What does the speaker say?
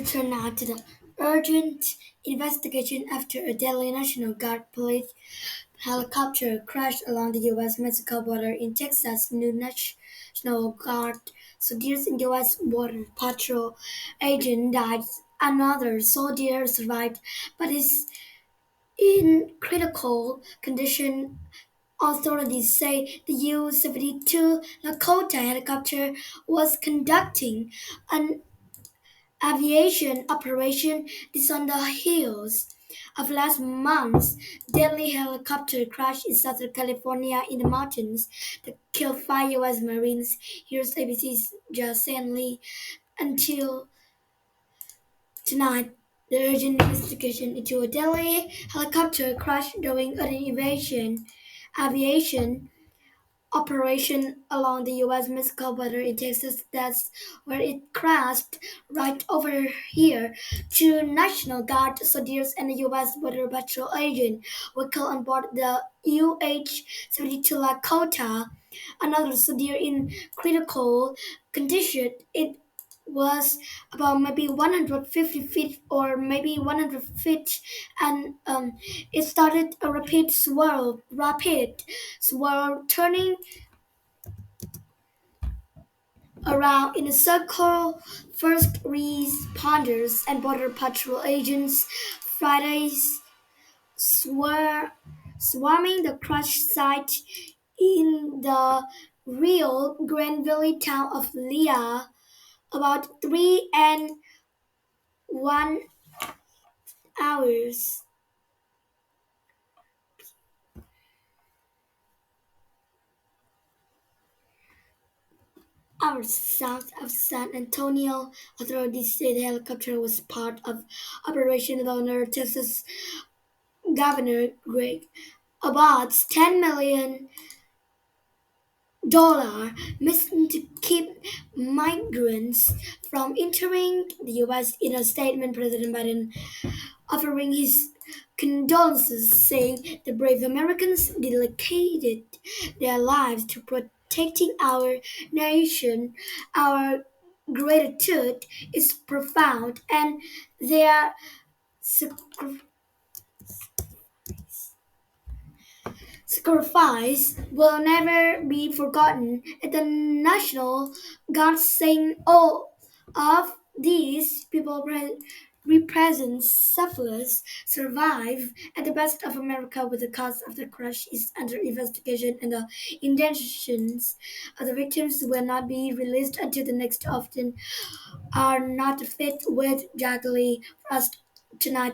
turn now to the urgent investigation after a Delhi National Guard police helicopter crashed along the U.S.-Mexico border in Texas. New National Guard soldiers and U.S. Border Patrol agent died. Another soldier survived, but is in critical condition. Authorities say the U-72 Lakota helicopter was conducting an aviation operation. This on the heels of last month's deadly helicopter crash in Southern California in the mountains that killed five U.S. Marines. Here's ABC's Jason Lee. Until tonight, the urgent investigation into a Delhi helicopter crash during an aviation operation along the U.S.-Mexico border in Texas. That's where it crashed. Right over here, two National Guard soldiers and a U.S. Border Patrol agent were killed on board the UH-72 Lakota. Another soldier in critical condition. It was about maybe 150 feet or maybe 100 feet, and it started a rapid swirl, turning around in a circle. First responders and border patrol agents Fridays swarming the crash site in the Rio Grande Valley town of Leah. About 3 and 1 hours hours south of San Antonio. Authorities say the helicopter was part of Operation Donner. Texas Governor Greg Abbott's $10 million mission to keep migrants from entering the U.S. In a statement, President Biden offering his condolences, saying the brave Americans dedicated their lives to protecting our nation. Our gratitude is profound, and their sacrifice sacrifice will never be forgotten. At the National Guard saying all of these people represent sufferers survive at the best of America, with the cause of the crash is under investigation and the intentions of the victims will not be released until the next often are not fit with Jackie for us tonight.